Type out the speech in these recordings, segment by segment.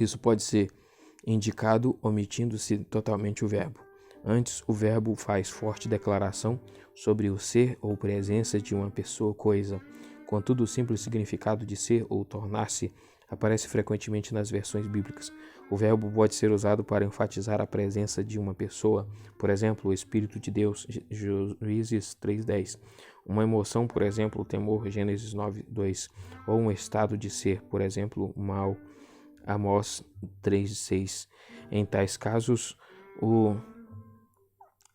Isso pode ser indicado omitindo-se totalmente o verbo. Antes, o verbo faz forte declaração sobre o ser ou presença de uma pessoa ou coisa. Contudo, o simples significado de ser ou tornar-se aparece frequentemente nas versões bíblicas. O verbo pode ser usado para enfatizar a presença de uma pessoa, por exemplo, o Espírito de Deus, Juízes 3:10. Uma emoção, por exemplo, o temor, Gênesis 9:2. Ou um estado de ser, por exemplo, mal, Amós 3:6. Em tais casos, o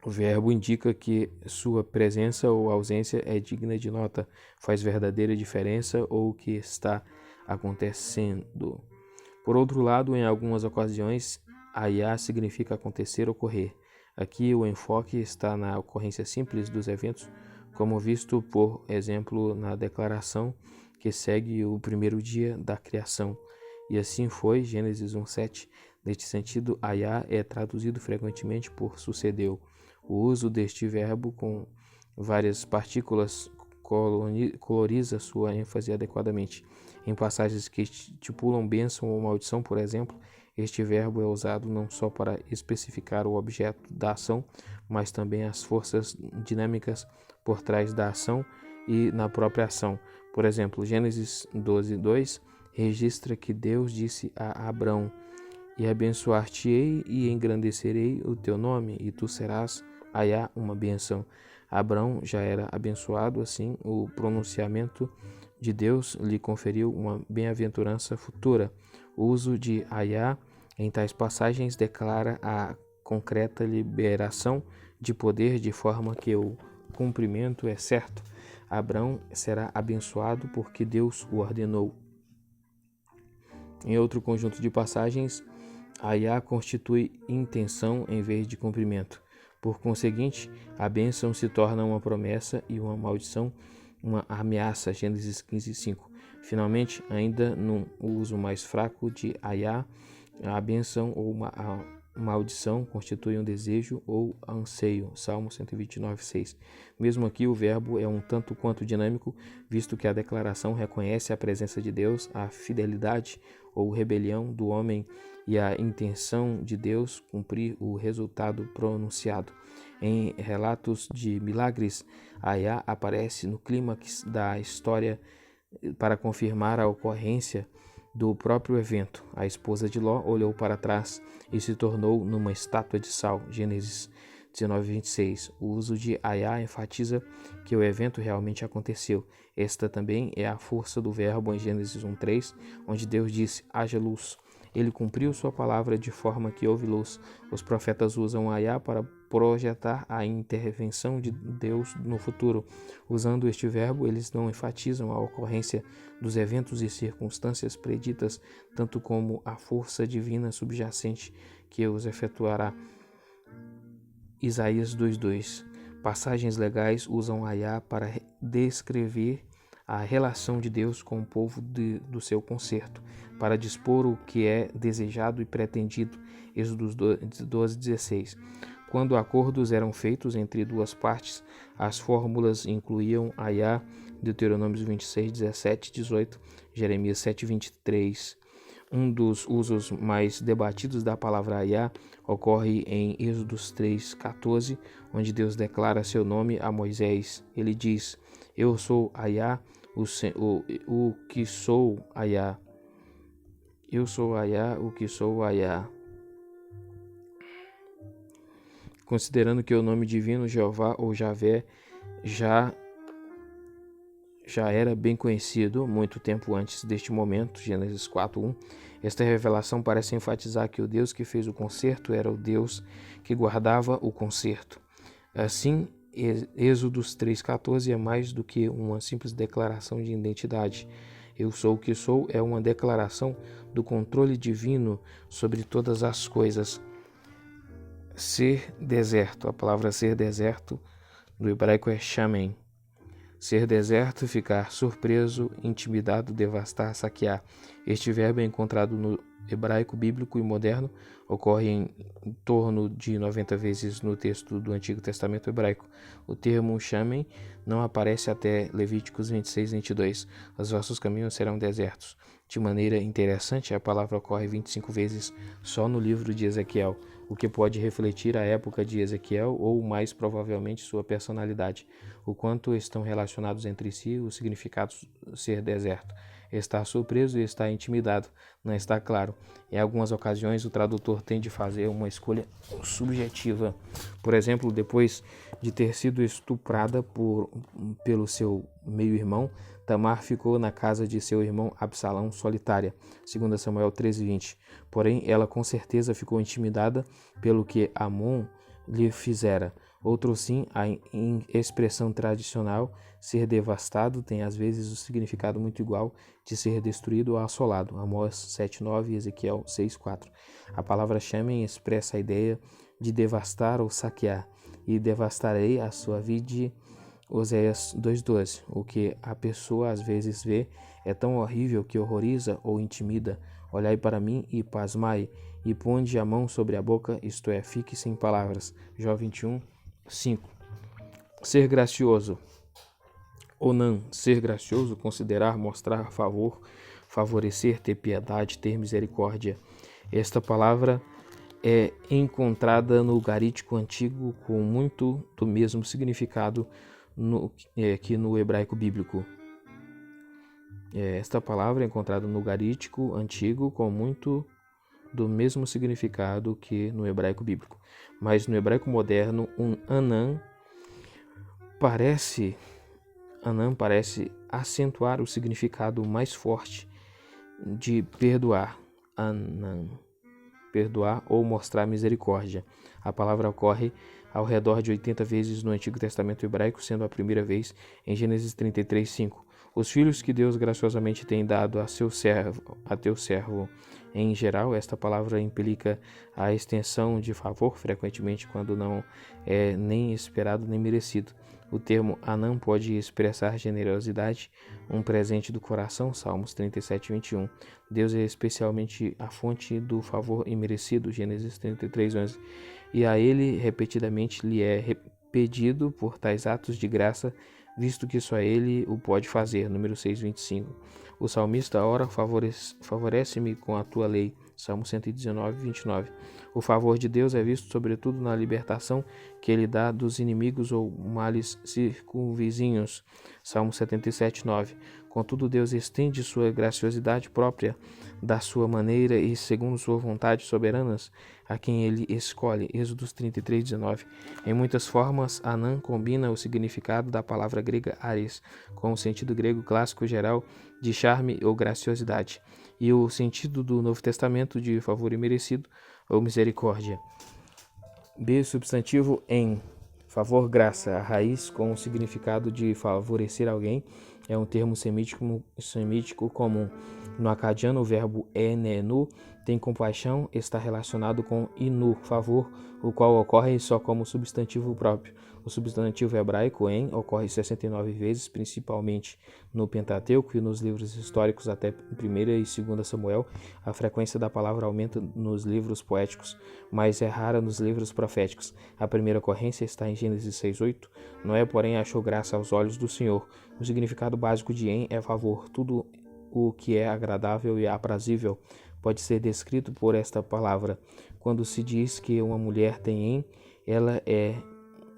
verbo indica que sua presença ou ausência é digna de nota, faz verdadeira diferença ou que está acontecendo. Por outro lado, em algumas ocasiões, ayá significa acontecer, ocorrer. Aqui o enfoque está na ocorrência simples dos eventos, como visto, por exemplo, na declaração que segue o primeiro dia da criação. E assim foi, Gênesis 1:7. Neste sentido, ayá é traduzido frequentemente por sucedeu. O uso deste verbo com várias partículas coloriza sua ênfase adequadamente. Em passagens que estipulam bênção ou maldição, por exemplo, este verbo é usado não só para especificar o objeto da ação, mas também as forças dinâmicas por trás da ação e na própria ação. Por exemplo, Gênesis 12:2 registra que Deus disse a Abrão: "E abençoar-te-ei e engrandecerei o teu nome, e tu serás ayá uma bênção." Abrão já era abençoado, assim o pronunciamento de Deus lhe conferiu uma bem-aventurança futura. O uso de ayá em tais passagens declara a concreta liberação de poder, de forma que o cumprimento é certo. Abrão será abençoado porque Deus o ordenou. Em outro conjunto de passagens, ayá constitui intenção em vez de cumprimento. Por conseguinte, a bênção se torna uma promessa e uma maldição uma ameaça, Gênesis 15:5. Finalmente, ainda num uso mais fraco de ayá, a bênção ou a maldição constitui um desejo ou anseio, Salmo 129:6. Mesmo aqui, o verbo é um tanto quanto dinâmico, visto que a declaração reconhece a presença de Deus, a fidelidade ou rebelião do homem e a intenção de Deus cumprir o resultado pronunciado. Em relatos de milagres, ayá aparece no clímax da história para confirmar a ocorrência do próprio evento. A esposa de Ló olhou para trás e se tornou numa estátua de sal, Gênesis 19:26. O uso de ayá enfatiza que o evento realmente aconteceu. Esta também é a força do verbo em Gênesis 1:3, onde Deus disse: haja luz. Ele cumpriu sua palavra de forma que houve luz. Os profetas usam ayá para projetar a intervenção de Deus no futuro. Usando este verbo, eles não enfatizam a ocorrência dos eventos e circunstâncias preditas, tanto como a força divina subjacente que os efetuará. Isaías 2:2. Passagens legais usam ayá para descrever a relação de Deus com o povo do seu concerto, para dispor o que é desejado e pretendido, Êxodo 12:16. Quando acordos eram feitos entre duas partes, as fórmulas incluíam ayá, Deuteronômio 26:17-18, Jeremias 7:23. Um dos usos mais debatidos da palavra ayá ocorre em Êxodos 3:14, onde Deus declara seu nome a Moisés. Ele diz: "Eu sou ayá, o que sou ayá. Eu sou ayá, o que sou ayá." Considerando que o nome divino Jeová ou Javé já era bem conhecido muito tempo antes deste momento, Gênesis 4:1, esta revelação parece enfatizar que o Deus que fez o concerto era o Deus que guardava o concerto. Assim, Êxodos 3:14 é mais do que uma simples declaração de identidade. Eu sou o que sou é uma declaração do controle divino sobre todas as coisas. Ser deserto, a palavra ser deserto do hebraico é shamen. Ser deserto, ficar surpreso, intimidado, devastar, saquear. Este verbo é encontrado no hebraico bíblico e moderno, ocorre em torno de 90 vezes no texto do Antigo Testamento hebraico. O termo shamen não aparece até Levíticos 26:22. Os vossos caminhos serão desertos. De maneira interessante, a palavra ocorre 25 vezes só no livro de Ezequiel, o que pode refletir a época de Ezequiel ou, mais provavelmente, sua personalidade, o quanto estão relacionados entre si o significado ser deserto. Está surpreso e está intimidado, não está claro. Em algumas ocasiões, o tradutor tem de fazer uma escolha subjetiva. Por exemplo, depois de ter sido estuprada pelo seu meio-irmão, Tamar ficou na casa de seu irmão Absalão solitária, 2 Samuel 13:20. Porém, ela com certeza ficou intimidada pelo que Amon lhe fizera. Outro sim, a expressão tradicional ser devastado tem às vezes o significado muito igual de ser destruído ou assolado. Amós 7:9 e Ezequiel 6:4. A palavra Shemen expressa a ideia de devastar ou saquear. E devastarei a sua vide, Oséias 2:12. O que a pessoa às vezes vê é tão horrível que horroriza ou intimida. Olhai para mim e pasmai, e ponde a mão sobre a boca, isto é, fique sem palavras. Jó 21:5. Ser gracioso. Onan, ser gracioso, considerar, mostrar favor, favorecer, ter piedade, ter misericórdia. Esta palavra é encontrada no Ugarítico Antigo com muito do mesmo significado que no hebraico bíblico. Esta palavra é encontrada no Ugarítico Antigo com muito do mesmo significado que no hebraico bíblico. Mas no hebraico moderno, Anã parece acentuar o significado mais forte de perdoar. Anã. Perdoar ou mostrar misericórdia. A palavra ocorre ao redor de 80 vezes no Antigo Testamento hebraico, sendo a primeira vez em Gênesis 33:5. Os filhos que Deus graciosamente tem dado a teu servo em geral, esta palavra implica a extensão de favor, frequentemente quando não é nem esperado nem merecido. O termo Anã pode expressar generosidade, um presente do coração, Salmos 37:21. Deus é especialmente a fonte do favor imerecido, Gênesis 33:11. E a ele repetidamente lhe é pedido por tais atos de graça, visto que só ele o pode fazer, número 6:25. O salmista ora, favorece-me com a tua lei, Salmo 119:29. O favor de Deus é visto sobretudo na libertação que ele dá dos inimigos ou males circunvizinhos, Salmo 77:9. Contudo, Deus estende sua graciosidade própria da sua maneira e segundo sua vontade soberanas a quem ele escolhe, Êxodos 33:19. Em muitas formas, Anã combina o significado da palavra grega ares com o sentido grego clássico geral de charme ou graciosidade, e o sentido do Novo Testamento de favor imerecido ou misericórdia. B. Substantivo em favor, graça. A raiz com o significado de favorecer alguém é um termo semítico comum. No acadiano, o verbo enenu tem compaixão, está relacionado com inu, favor, o qual ocorre só como substantivo próprio. O substantivo hebraico en ocorre 69 vezes, principalmente no Pentateuco e nos livros históricos até 1 e 2 Samuel. A frequência da palavra aumenta nos livros poéticos, mas é rara nos livros proféticos. A primeira ocorrência está em Gênesis 6:8. Noé, porém, achou graça aos olhos do Senhor. O significado básico de en é favor. Tudo o que é agradável e aprazível pode ser descrito por esta palavra. Quando se diz que uma mulher tem en, ela é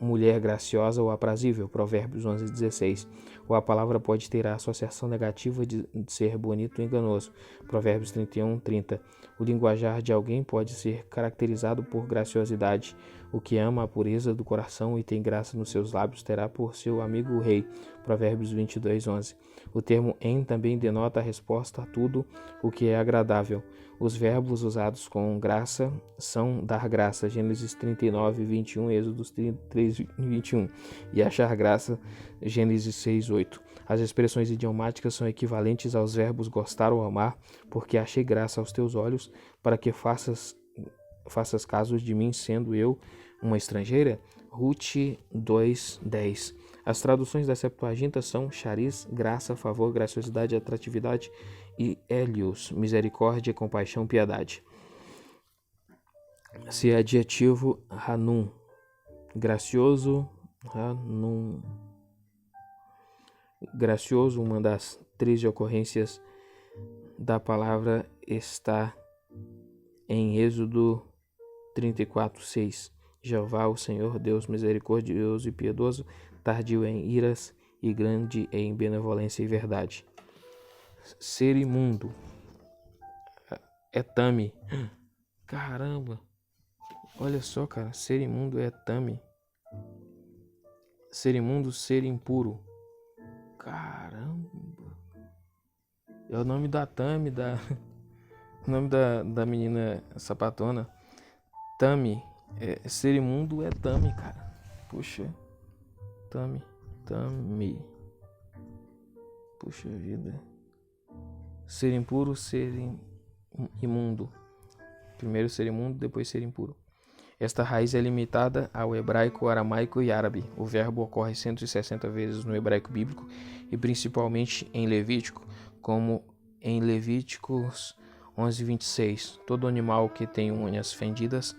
mulher graciosa ou aprazível, Provérbios 11:16. Ou a palavra pode ter a associação negativa de ser bonito ou enganoso, Provérbios 31:30. O linguajar de alguém pode ser caracterizado por graciosidade. O que ama a pureza do coração e tem graça nos seus lábios terá por seu amigo o rei, Provérbios 22:11. O termo em também denota a resposta a tudo o que é agradável. Os verbos usados com graça são dar graça, Gênesis 39:21, Êxodos 33:21, e achar graça, Gênesis 6:8. As expressões idiomáticas são equivalentes aos verbos gostar ou amar, porque achei graça aos teus olhos, para que faças caso de mim, sendo eu uma estrangeira, Ruth 2:10. As traduções da Septuaginta são chariz, graça, favor, graciosidade, atratividade, e Hélios, misericórdia, compaixão, piedade. Se adjetivo Hanun, gracioso, Hanun. Gracioso, uma das 13 ocorrências da palavra está em Êxodo 34:6. Jeová, o Senhor, Deus misericordioso e piedoso, tardio em iras e grande em benevolência e verdade. Ser imundo é tame. Caramba! Olha só, cara. Ser imundo é tame. Ser imundo, ser impuro. Caramba! É o nome da Tami, o nome da menina sapatona. Tami. Ser imundo é Tami, cara. Puxa. Tami. Puxa vida. Ser impuro, ser imundo. Primeiro ser imundo, depois ser impuro. Esta raiz é limitada ao hebraico, aramaico e árabe. O verbo ocorre 160 vezes no hebraico bíblico e principalmente em Levítico, como em Levíticos 11:26. Todo animal que tem unhas fendidas,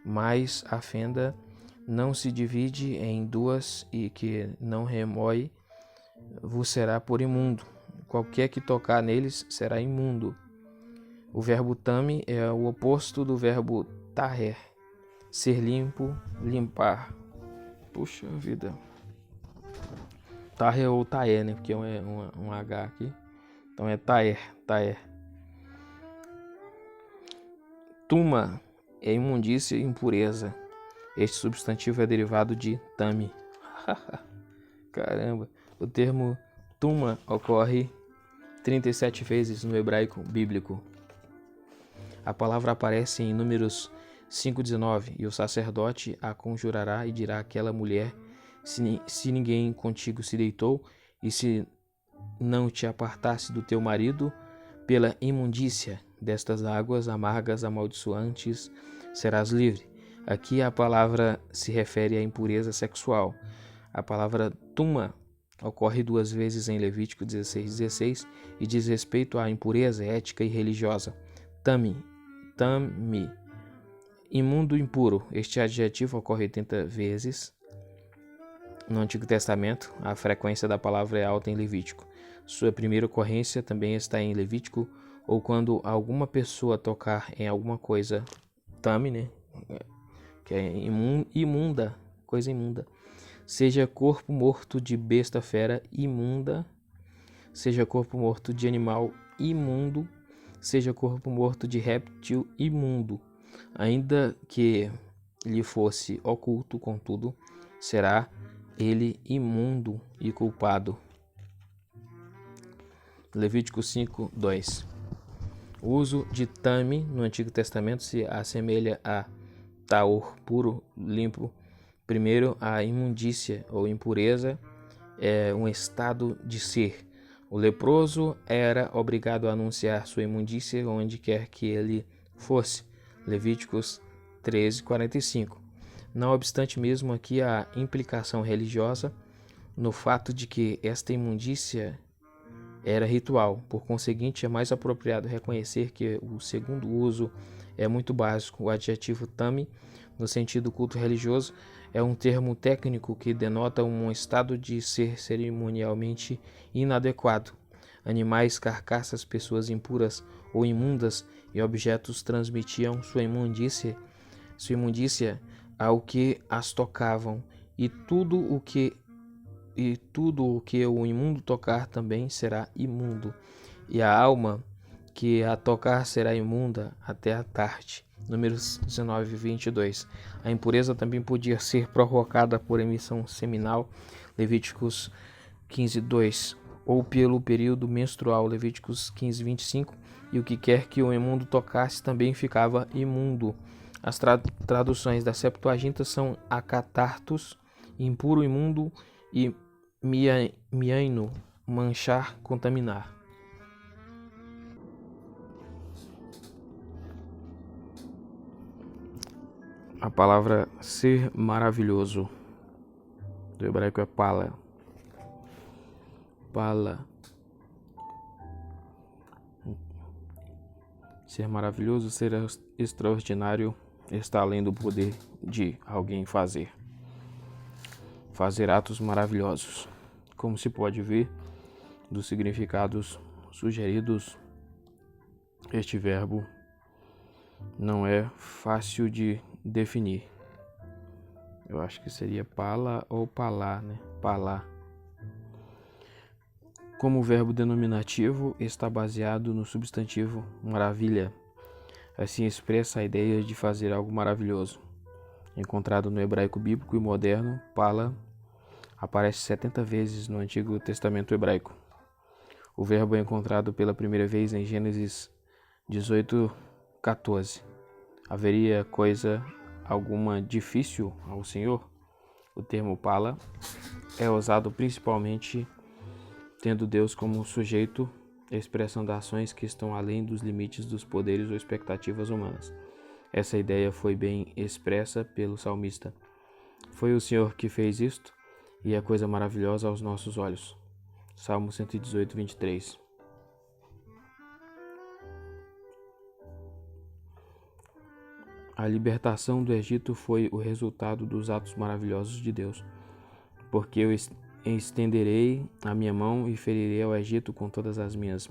mas a fenda não se divide em duas e que não remoe, vos será por imundo. Qualquer que tocar neles será imundo. O verbo tame é o oposto do verbo taher, ser limpo, limpar. Puxa vida. Taher ou taer, né? Porque é um H aqui. Então é taer. Tuma é imundícia e impureza. Este substantivo é derivado de tame. Caramba. O termo tuma ocorre 37 vezes no hebraico bíblico. A palavra aparece em Números 5:19, e o sacerdote a conjurará e dirá àquela mulher: se ninguém contigo se deitou, e se não te apartasse do teu marido pela imundícia destas águas amargas amaldiçoantes, serás livre. Aqui a palavra se refere à impureza sexual. A palavra tuma ocorre 2 vezes em Levítico 16:16 e diz respeito à impureza ética e religiosa. Tami. Imundo, impuro. Este adjetivo ocorre 80 vezes no Antigo Testamento. A frequência da palavra é alta em Levítico. Sua primeira ocorrência também está em Levítico, ou quando alguma pessoa tocar em alguma coisa tame, né? Que é imunda, coisa imunda. Seja corpo morto de besta fera, imunda. Seja corpo morto de animal, imundo. Seja corpo morto de réptil, imundo. Ainda que lhe fosse oculto, contudo, será ele imundo e culpado. Levítico 5:2. O uso de tame no Antigo Testamento se assemelha a taor, puro, limpo. Primeiro, a imundícia ou impureza é um estado de ser. O leproso era obrigado a anunciar sua imundícia onde quer que ele fosse. Levíticos 13:45. Não obstante, mesmo aqui há implicação religiosa no fato de que esta imundícia era ritual. Por conseguinte, é mais apropriado reconhecer que o segundo uso é muito básico. O adjetivo tame, no sentido culto religioso, é um termo técnico que denota um estado de ser cerimonialmente inadequado. Animais, carcaças, pessoas impuras ou imundas e objetos transmitiam sua imundícia ao que as tocavam, e tudo o que o imundo tocar também será imundo, e a alma que a tocar será imunda até a tarde. Números 19:22. A impureza também podia ser provocada por emissão seminal, Levíticos 15:2, ou pelo período menstrual, Levíticos 15:25, e o que quer que o imundo tocasse também ficava imundo. As traduções da Septuaginta são acatartos, impuro, imundo, e miaino, manchar, contaminar. A palavra ser maravilhoso, do hebraico é pala. Ser maravilhoso, ser extraordinário, está além do poder de alguém fazer atos maravilhosos. Como se pode ver dos significados sugeridos Este verbo não é fácil de definir. Eu acho que seria pala ou palá, né? Palá. Como verbo denominativo, está baseado no substantivo maravilha. Assim expressa a ideia de fazer algo maravilhoso. Encontrado no hebraico bíblico e moderno, pala aparece 70 vezes no Antigo Testamento hebraico. O verbo é encontrado pela primeira vez em Gênesis 18:14. Haveria coisa alguma difícil ao Senhor? O termo pala é usado principalmente tendo Deus como sujeito, expressão de ações que estão além dos limites dos poderes ou expectativas humanas. Essa ideia foi bem expressa pelo salmista. Foi o Senhor que fez isto, e é coisa maravilhosa aos nossos olhos. Salmo 118, 23. A libertação do Egito foi o resultado dos atos maravilhosos de Deus, porque eu estenderei a minha mão e ferirei ao Egito com todas as minhas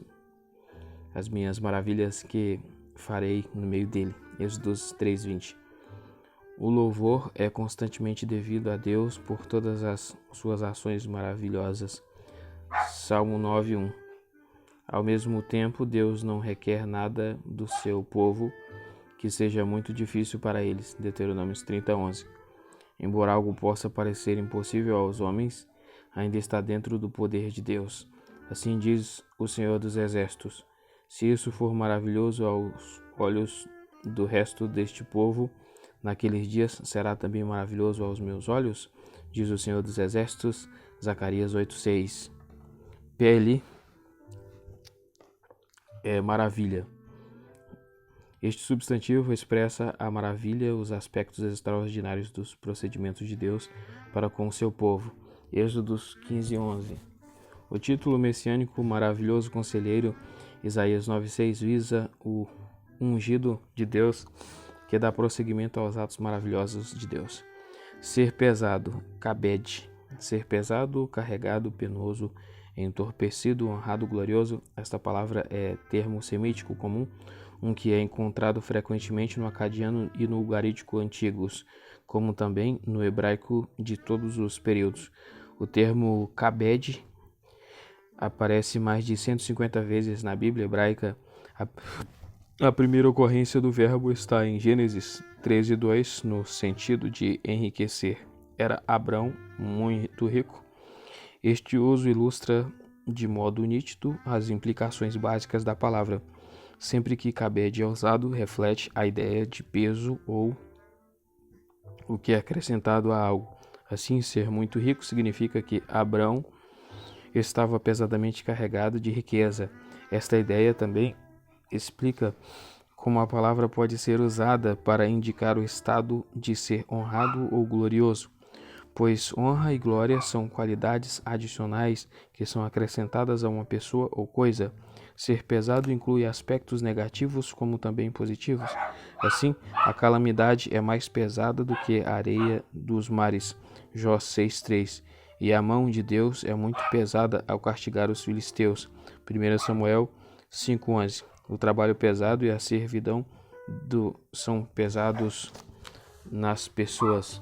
maravilhas que farei no meio dele. Êxodo 3:20. O louvor é constantemente devido a Deus por todas as suas ações maravilhosas. Salmo 9:1. Ao mesmo tempo, Deus não requer nada do seu povo que seja muito difícil para eles. Deuteronômio 30:11. Embora algo possa parecer impossível aos homens, ainda está dentro do poder de Deus. Assim diz o Senhor dos Exércitos: se isso for maravilhoso aos olhos do resto deste povo, naqueles dias será também maravilhoso aos meus olhos, diz o Senhor dos Exércitos. Zacarias 8:6. Pele é maravilha. Este substantivo expressa a maravilha, os aspectos extraordinários dos procedimentos de Deus para com o seu povo. Êxodo 15:11. O título messiânico Maravilhoso Conselheiro, Isaías 9:6, visa o ungido de Deus que dá prosseguimento aos atos maravilhosos de Deus. Ser pesado, kabed. Ser pesado, carregado, penoso, entorpecido, honrado, glorioso. Esta palavra é termo semítico comum, que é encontrado frequentemente no acadiano e no ugarítico antigos, como também no hebraico de todos os períodos. O termo kabed aparece mais de 150 vezes na Bíblia hebraica. A primeira ocorrência do verbo está em Gênesis 13:2, no sentido de enriquecer. Era Abrão muito rico. Este uso ilustra de modo nítido as implicações básicas da palavra. Sempre que kabed é usado, reflete a ideia de peso ou o que é acrescentado a algo. Assim, ser muito rico significa que Abrão estava pesadamente carregado de riqueza. Esta ideia também explica como a palavra pode ser usada para indicar o estado de ser honrado ou glorioso, pois honra e glória são qualidades adicionais que são acrescentadas a uma pessoa ou coisa. Ser pesado inclui aspectos negativos como também positivos. Assim, a calamidade é mais pesada do que a areia dos mares. Jó 6:3. E a mão de Deus é muito pesada ao castigar os filisteus. 1 Samuel 5:11. O trabalho pesado e a servidão são pesados nas pessoas.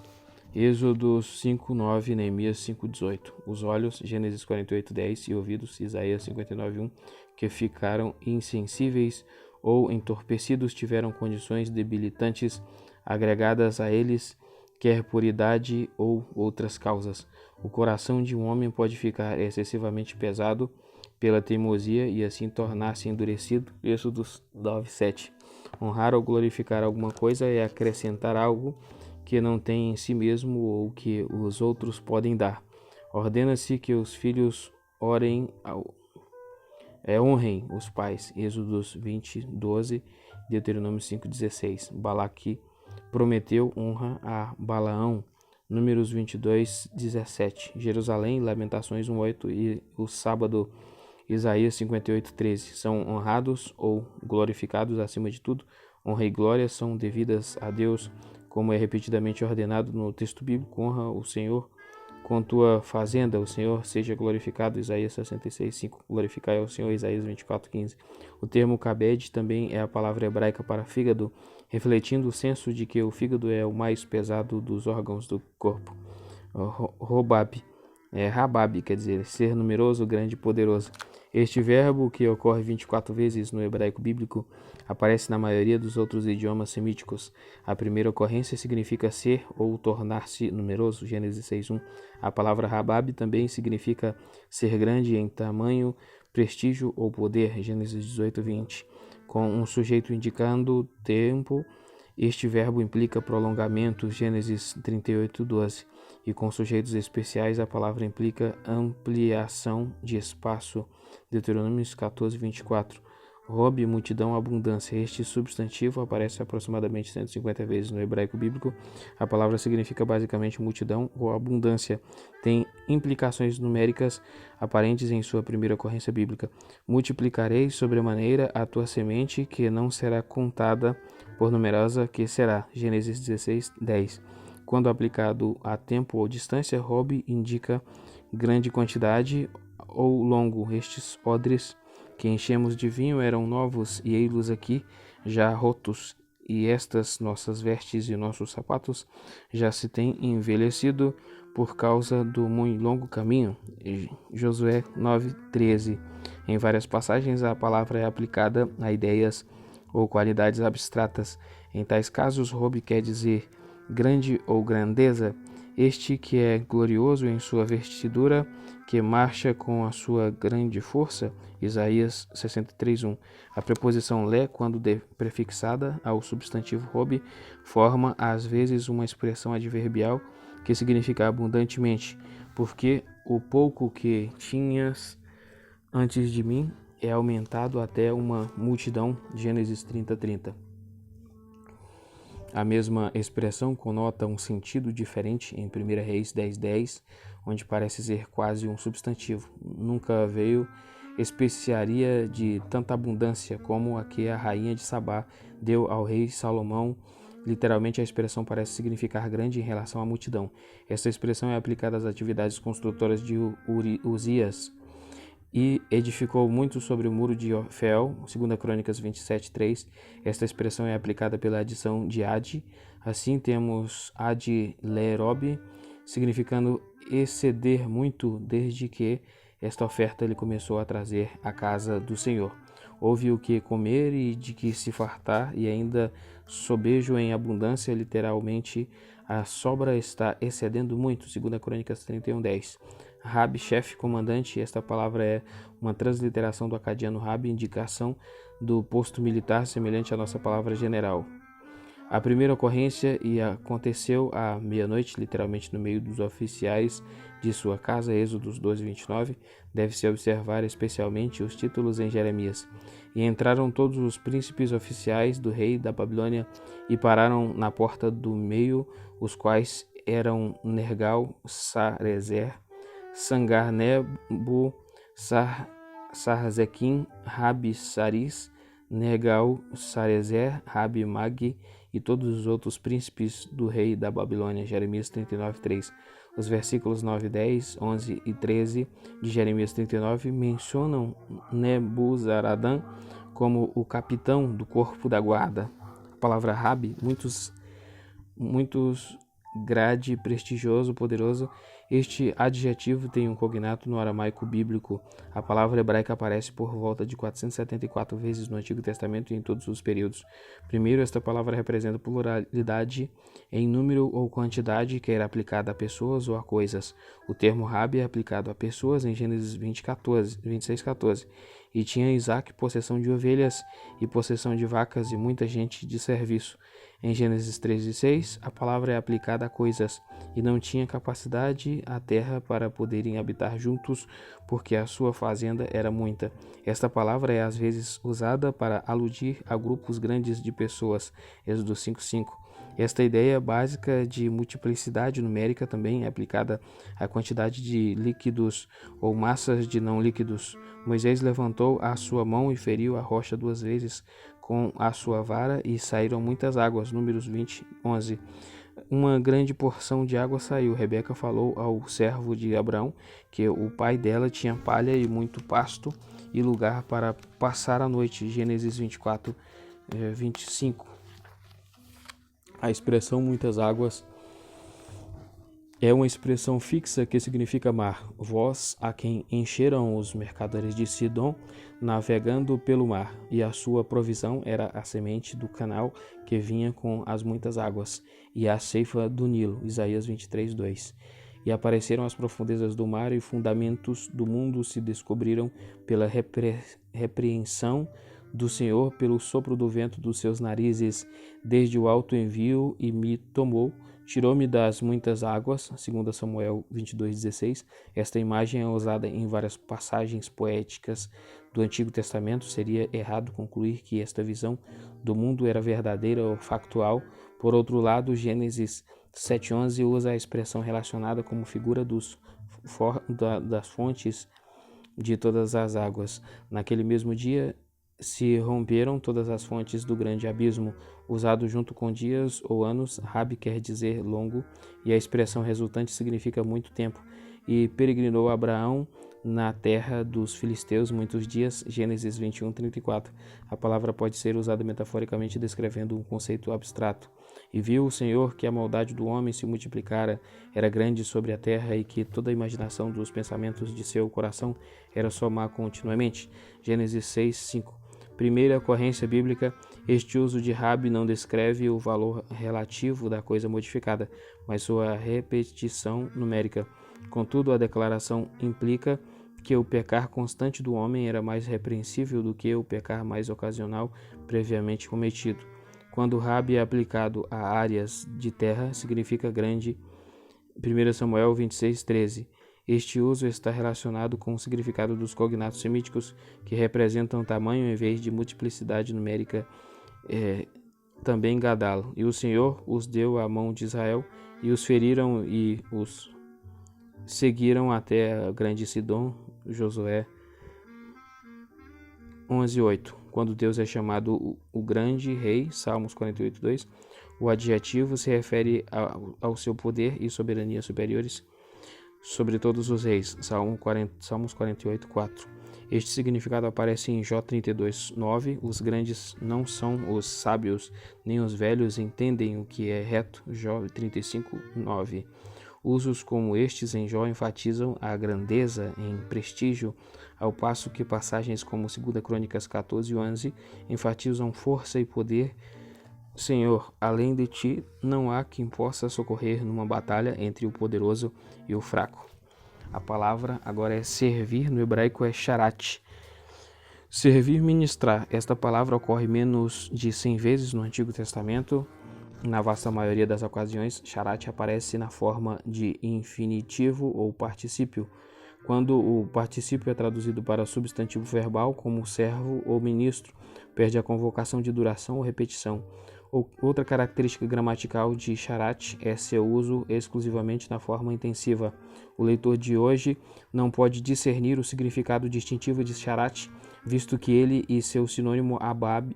Êxodo 5:9, Neemias 5:18. Os olhos, Gênesis 48:10, e ouvidos, Isaías 59:1, que ficaram insensíveis ou entorpecidos tiveram condições debilitantes agregadas a eles, quer por idade ou outras causas. O coração de um homem pode ficar excessivamente pesado pela teimosia e assim tornar-se endurecido. Êxodo 9:7. Honrar ou glorificar alguma coisa é acrescentar algo que não tem em si mesmo ou que os outros podem dar. Ordena-se que os filhos honrem os pais. Êxodo 20:12, Deuteronômio 5:16. Balaque prometeu honra a Balaão. Números 22:17. Jerusalém, Lamentações 1:8 e o sábado, Isaías 58:13. São honrados ou glorificados acima de tudo. Honra e glória são devidas a Deus, como é repetidamente ordenado no texto bíblico. Honra o Senhor com tua fazenda, o Senhor seja glorificado. Isaías 66:5. Glorificai ao Senhor. Isaías 24:15. O termo kabed também é a palavra hebraica para fígado, refletindo o senso de que o fígado é o mais pesado dos órgãos do corpo. Rabab quer dizer ser numeroso, grande e poderoso. Este verbo, que ocorre 24 vezes no hebraico bíblico, aparece na maioria dos outros idiomas semíticos. A primeira ocorrência significa ser ou tornar-se numeroso, Gênesis 6:1. A palavra Rabab também significa ser grande em tamanho, prestígio ou poder, Gênesis 18:20. Com um sujeito indicando tempo, este verbo implica prolongamento, Gênesis 38:12. E com sujeitos especiais, a palavra implica ampliação de espaço, Deuteronômio 14:24. Rob, multidão, abundância. Este substantivo aparece aproximadamente 150 vezes no hebraico bíblico. A palavra significa basicamente multidão ou abundância. Tem implicações numéricas aparentes em sua primeira ocorrência bíblica. Multiplicarei sobremaneira a tua semente, que não será contada, por numerosa que será. Gênesis 16:10. Quando aplicado a tempo ou distância, Rob indica grande quantidade ou longo. Estes odres que enchemos de vinho eram novos, e ei-los aqui já rotos, e estas nossas vestes e nossos sapatos já se têm envelhecido por causa do muito longo caminho. Josué 9:13. Em várias passagens, a palavra é aplicada a ideias ou qualidades abstratas. Em tais casos, Rob quer dizer grande ou grandeza. Este que é glorioso em sua vestidura, que marcha com a sua grande força, Isaías 63:1. A preposição lé, quando prefixada ao substantivo rob, forma às vezes uma expressão adverbial que significa abundantemente, porque o pouco que tinhas antes de mim é aumentado até uma multidão, Gênesis 30:30. A mesma expressão conota um sentido diferente em 1 Reis 10:10, onde parece ser quase um substantivo. Nunca veio especiaria de tanta abundância como a que a rainha de Sabá deu ao rei Salomão. Literalmente, a expressão parece significar grande em relação à multidão. Esta expressão é aplicada às atividades construtoras de Uzias, e edificou muito sobre o muro de Ofel, 2 Crônicas 27:3. Esta expressão é aplicada pela adição de ad. Assim temos ad lerob, significando exceder muito, desde que esta oferta lhe começou a trazer à casa do Senhor. Houve o que comer e de que se fartar, e ainda sobejo em abundância, literalmente a sobra está excedendo muito, 2 Crônicas 31:10. Rab, chefe, comandante. Esta palavra é uma transliteração do acadiano Rab, indicação do posto militar, semelhante à nossa palavra general. A primeira ocorrência aconteceu à meia-noite, literalmente no meio dos oficiais de sua casa, Êxodos 12:29. Deve-se observar especialmente os títulos em Jeremias. E entraram todos os príncipes oficiais do rei da Babilônia e pararam na porta do meio, os quais eram Nergal, Sarezer, Sangar-Nebo, Sarzequim, Rabi Saris, Nergal, Sarezer, Rabi Mag e todos os outros príncipes do rei da Babilônia. Jeremias 39:3. Os versículos 9, 10, 11 e 13 de Jeremias 39 mencionam Nebuzaradã como o capitão do corpo da guarda. A palavra Rabi, muitos grade, prestigioso, poderoso. Este adjetivo tem um cognato no aramaico bíblico. A palavra hebraica aparece por volta de 474 vezes no Antigo Testamento e em todos os períodos. Primeiro, esta palavra representa pluralidade em número ou quantidade, que era aplicada a pessoas ou a coisas. O termo Rabi é aplicado a pessoas em Gênesis 26:14. E tinha Isaac possessão de ovelhas e possessão de vacas e muita gente de serviço. Em Gênesis 13:6, a palavra é aplicada a coisas, e não tinha capacidade a terra para poderem habitar juntos, porque a sua fazenda era muita. Esta palavra é às vezes usada para aludir a grupos grandes de pessoas. Êxodo 5:5. Esta ideia básica de multiplicidade numérica também é aplicada à quantidade de líquidos ou massas de não líquidos. Moisés levantou a sua mão e feriu a rocha 2 vezes com a sua vara, e saíram muitas águas. Números 20:11. uma grande porção de água saiu. Rebeca falou ao servo de Abraão que o pai dela tinha palha e muito pasto e lugar para passar a noite. Gênesis 24, 25. A expressão muitas águas é uma expressão fixa que significa mar. Vós, a quem encheram os mercadores de Sidom, navegando pelo mar, e a sua provisão era a semente do canal que vinha com as muitas águas, e a ceifa do Nilo. Isaías 23, 2. E apareceram as profundezas do mar, e fundamentos do mundo se descobriram pela repreensão do Senhor, pelo sopro do vento dos seus narizes. Desde o alto envio e me tomou, tirou-me das muitas águas. 2 Samuel 22:16. Esta imagem é usada em várias passagens poéticas do Antigo Testamento. Seria errado concluir que esta visão do mundo era verdadeira ou factual. Por outro lado, Gênesis 7:11 usa a expressão relacionada como figura das fontes de todas as águas. Naquele mesmo dia se romperam todas as fontes do grande abismo. Usado junto com dias ou anos, Rabi quer dizer longo, e a expressão resultante significa muito tempo. E peregrinou Abraão na terra dos filisteus muitos dias. Gênesis 21:34. A palavra pode ser usada metaforicamente descrevendo um conceito abstrato. E viu o Senhor que a maldade do homem se multiplicara, era grande sobre a terra, e que toda a imaginação dos pensamentos de seu coração era só má continuamente. Gênesis 6:5. Primeira ocorrência bíblica, este uso de Rabi não descreve o valor relativo da coisa modificada, mas sua repetição numérica. Contudo, a declaração implica que o pecar constante do homem era mais repreensível do que o pecar mais ocasional previamente cometido. Quando Rabi é aplicado a áreas de terra, significa grande. 1 Samuel 26:13. Este uso está relacionado com o significado dos cognatos semíticos, que representam tamanho em vez de multiplicidade numérica, também Gadal. E o Senhor os deu à mão de Israel, e os feriram e os seguiram até a grande Sidom. Josué 11:8. Quando Deus é chamado o grande rei, Salmos 48:2, o adjetivo se refere ao seu poder e soberania superiores sobre todos os reis. Salmos 48:4. Este significado aparece em Jó 32:9. Os grandes não são os sábios, nem os velhos entendem o que é reto. Jó 35:9. Usos como estes em Jó enfatizam a grandeza em prestígio, ao passo que passagens como 2 Crônicas 14:11 enfatizam força e poder. Senhor, além de ti, não há quem possa socorrer numa batalha entre o poderoso e o fraco. A palavra agora é servir, no hebraico é sharat. Servir, ministrar. Esta palavra ocorre menos de 100 vezes no Antigo Testamento. Na vasta maioria das ocasiões, sharat aparece na forma de infinitivo ou particípio, quando o particípio é traduzido para substantivo verbal, como servo ou ministro, perde a convocação de duração ou repetição. Outra característica gramatical de sharat é seu uso exclusivamente na forma intensiva. O leitor de hoje não pode discernir o significado distintivo de sharat, visto que ele e seu sinônimo abad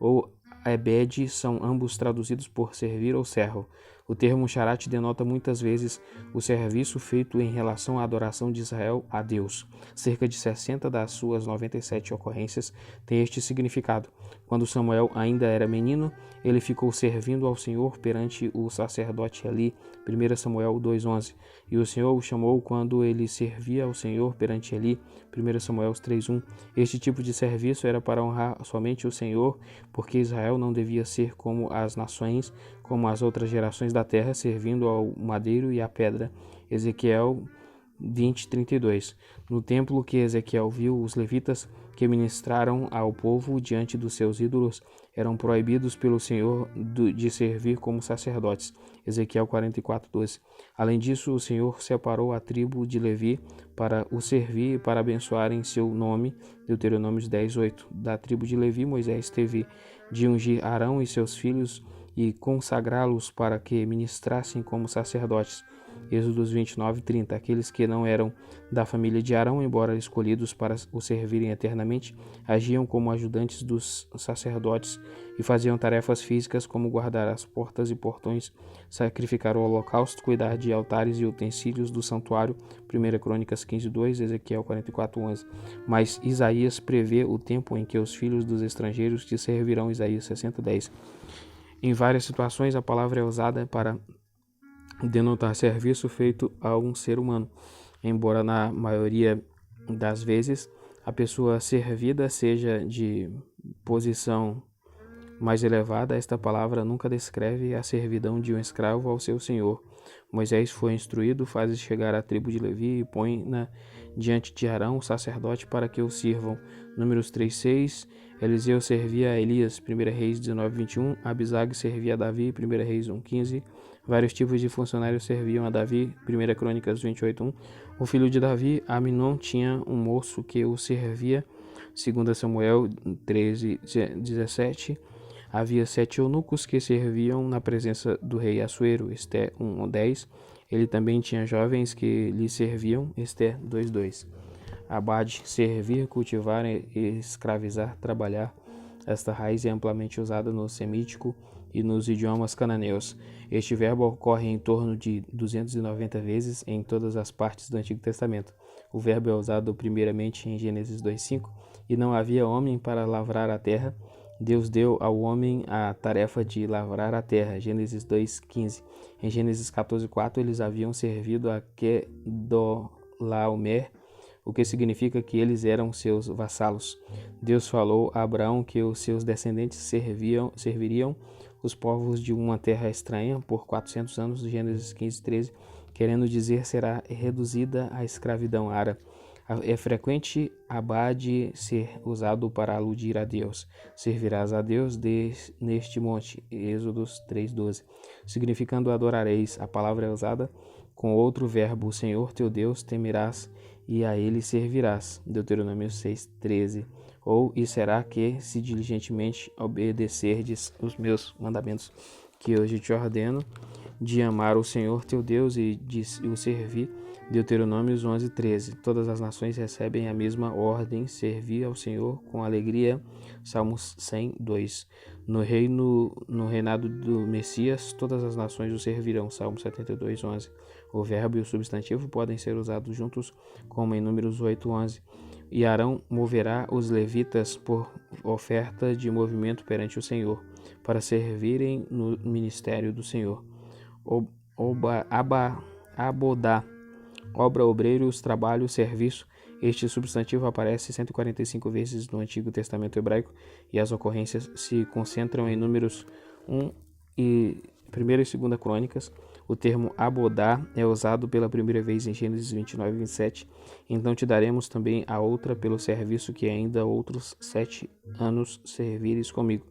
ou ebed são ambos traduzidos por servir ou servo. O termo sharat denota muitas vezes o serviço feito em relação à adoração de Israel a Deus. Cerca de 60 das suas 97 ocorrências têm este significado. Quando Samuel ainda era menino, ele ficou servindo ao Senhor perante o sacerdote Eli, 1 Samuel 2:11. E o Senhor o chamou quando ele servia ao Senhor perante Eli, 1 Samuel 3:1. Este tipo de serviço era para honrar somente o Senhor, porque Israel não devia ser como as nações, como as outras gerações da terra, servindo ao madeiro e à pedra. Ezequiel 20:32. No templo que Ezequiel viu, os levitas que ministraram ao povo diante dos seus ídolos eram proibidos pelo Senhor de servir como sacerdotes. Ezequiel 44:12. Além disso, o Senhor separou a tribo de Levi para o servir e para abençoar em seu nome. Deuteronômio 10:8. Da tribo de Levi, Moisés teve de ungir Arão e seus filhos e consagrá-los para que ministrassem como sacerdotes. Êxodos 29, 30. Aqueles que não eram da família de Arão, embora escolhidos para o servirem eternamente, agiam como ajudantes dos sacerdotes e faziam tarefas físicas como guardar as portas e portões, sacrificar o holocausto, cuidar de altares e utensílios do santuário. 1 Crônicas 15, 2, Ezequiel 44, 11. Mas Isaías prevê o tempo em que os filhos dos estrangeiros te servirão. Isaías 60, 10. Em várias situações, a palavra é usada para denotar serviço feito a um ser humano, embora na maioria das vezes a pessoa servida seja de posição mais elevada. Esta palavra nunca descreve a servidão de um escravo ao seu senhor. Moisés foi instruído, faz chegar a tribo de Levi e põe-na diante de Arão, o sacerdote, para que o sirvam. Números 3:6. Eliseu servia a Elias, 1 Reis 19:21. Abisag servia a Davi, 1 Reis 1:15. Vários tipos de funcionários serviam a Davi, 1 Crônicas 28:1. O filho de Davi, Aminon, tinha um moço que o servia, 2 Samuel 13:17. Havia 7 eunucos que serviam na presença do rei Assuero, Esté 1:10. Ele também tinha jovens que lhe serviam, Esté 2:2. Abade, servir, cultivar, escravizar, trabalhar. Esta raiz é amplamente usada no semítico e nos idiomas cananeus. Este verbo ocorre em torno de 290 vezes em todas as partes do Antigo Testamento. O verbo é usado primeiramente em Gênesis 2:5. E não havia homem para lavrar a terra. Deus deu ao homem a tarefa de lavrar a terra. Gênesis 2:15. Em Gênesis 14:4, eles haviam servido a Quedorlaomer, o que significa que eles eram seus vassalos. Deus falou a Abraão que os seus descendentes serviriam os povos de uma terra estranha por 400 anos. Gênesis 15:13, querendo dizer será reduzida à escravidão árabe. É frequente abade ser usado para aludir a Deus. Servirás a Deus neste monte. Êxodos 3:12. Significando adorareis. A palavra é usada com outro verbo. O Senhor teu Deus temerás e a ele servirás. Deuteronômio 6:13. Ou, e será que, se diligentemente obedecerdes os meus mandamentos, que hoje te ordeno, de amar o Senhor teu Deus e de o servir. Deuteronômios 11:13. Todas as nações recebem a mesma ordem, servir ao Senhor com alegria. Salmos 100:2. No reinado do Messias, todas as nações o servirão. Salmos 72:11. O verbo e o substantivo podem ser usados juntos, como em Números 8:11. E Arão moverá os levitas por oferta de movimento perante o Senhor, para servirem no ministério do Senhor. Abodá, obra, obreiros, trabalho, serviço. Este substantivo aparece 145 vezes no Antigo Testamento hebraico e as ocorrências se concentram em Números 1 e 1 e 2 Crônicas. O termo abodá é usado pela primeira vez em Gênesis 29:27. Então te daremos também a outra pelo serviço que ainda outros 7 anos servires comigo.